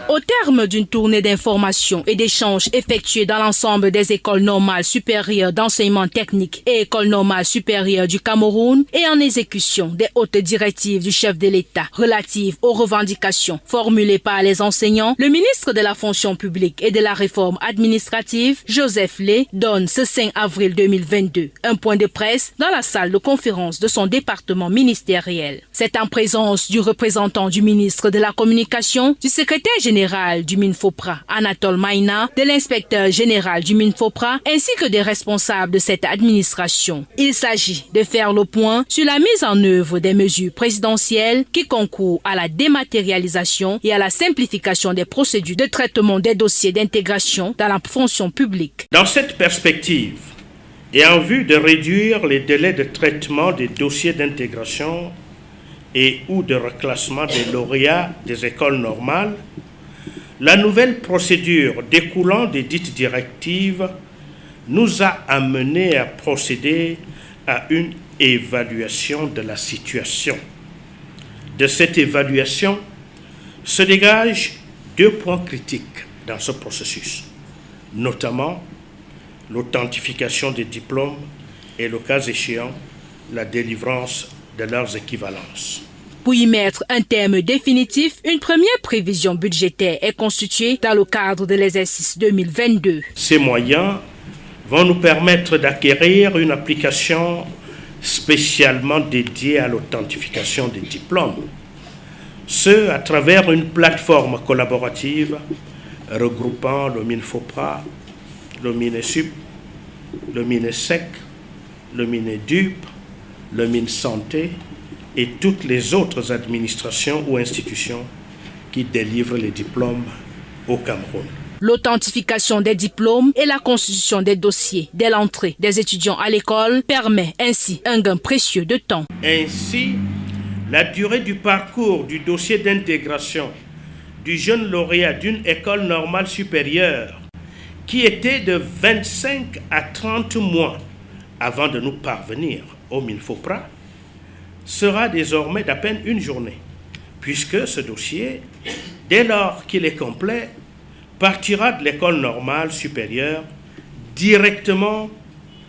Au terme d'une tournée d'information et d'échanges effectuée dans l'ensemble des écoles normales supérieures d'enseignement technique et écoles normales supérieures du Cameroun et en exécution des hautes directives du chef de l'État relatives aux revendications formulées par les enseignants, le ministre de la fonction publique et de la réforme administrative, Joseph Lé, donne ce 5 avril 2022 un point de presse dans la salle de conférence de son département ministériel. C'est en présence du représentant du ministre de la Communication, du secrétaire général du MINFOPRA, Anatole Maïna, de l'inspecteur général du MINFOPRA, ainsi que des responsables de cette administration. Il s'agit de faire le point sur la mise en œuvre des mesures présidentielles qui concourent à la dématérialisation et à la simplification des procédures de traitement des dossiers d'intégration dans la fonction publique. Dans cette perspective, et en vue de réduire les délais de traitement des dossiers d'intégration et ou de reclassement des lauréats des écoles normales, la nouvelle procédure découlant des dites directives nous a amené à procéder à une évaluation de la situation. De cette évaluation se dégagent 2 points critiques dans ce processus, notamment l'authentification des diplômes et, le cas échéant, la délivrance de leurs équivalences. Pour y mettre un terme définitif, une première prévision budgétaire est constituée dans le cadre de l'exercice 2022. Ces moyens vont nous permettre d'acquérir une application spécialement dédiée à l'authentification des diplômes, ce à travers une plateforme collaborative regroupant le MINFOPRA, le MINESUP, le MINESEC, le MINEDUP, le MINSanté et toutes les autres administrations ou institutions qui délivrent les diplômes au Cameroun. L'authentification des diplômes et la constitution des dossiers dès l'entrée des étudiants à l'école permet ainsi un gain précieux de temps. Ainsi, la durée du parcours du dossier d'intégration du jeune lauréat d'une école normale supérieure, qui était de 25 à 30 mois avant de nous parvenir au MINFOPRA, sera désormais d'à peine une journée, puisque ce dossier, dès lors qu'il est complet, partira de l'école normale supérieure directement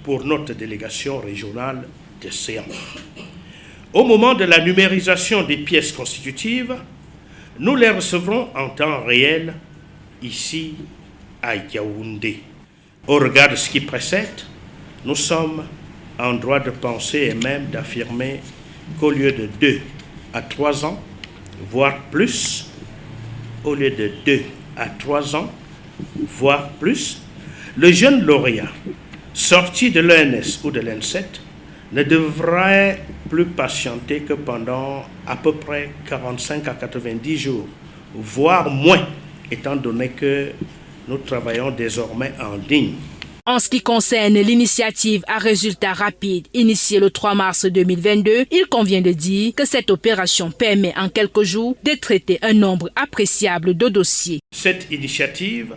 pour notre délégation régionale de Séan. Au moment de la numérisation des pièces constitutives, nous les recevrons en temps réel ici à Yaoundé. Au regard de ce qui précède, nous sommes en droit de penser et même d'affirmer qu'au lieu de 2 à 3 ans, voire plus, au lieu de 2 à 3 ans, voire plus, le jeune lauréat sorti de l'ENS ou de l'ENSET ne devrait plus patienter que pendant à peu près 45 à 90 jours, voire moins, étant donné que nous travaillons désormais en ligne. En ce qui concerne l'initiative à résultat rapide initiée le 3 mars 2022, il convient de dire que cette opération permet en quelques jours de traiter un nombre appréciable de dossiers. Cette initiative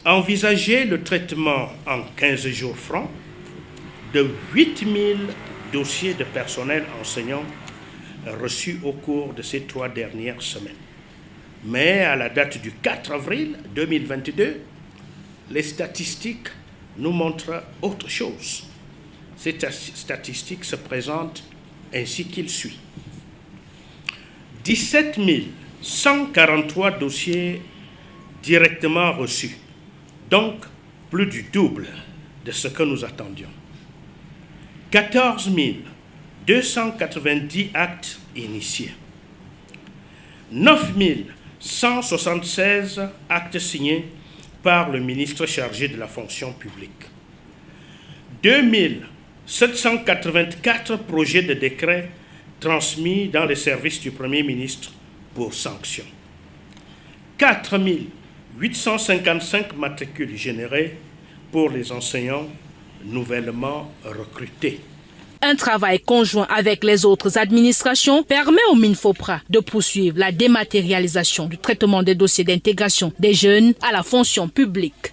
envisageait le traitement en 15 jours francs de 8000 dossiers de personnel enseignant reçus au cours de ces 3 dernières semaines. Mais à la date du 4 avril 2022, les statistiques nous montrent autre chose. Ces statistiques se présentent ainsi qu'il suit. 17 143 dossiers directement reçus, donc plus du double de ce que nous attendions. 14 290 actes initiés. 9 176 actes signés par le ministre chargé de la fonction publique. 2 784 projets de décret transmis dans les services du Premier ministre pour sanction. 4 855 matricules générés pour les enseignants nouvellement recrutés. Un travail conjoint avec les autres administrations permet au MINFOPRA de poursuivre la dématérialisation du traitement des dossiers d'intégration des jeunes à la fonction publique.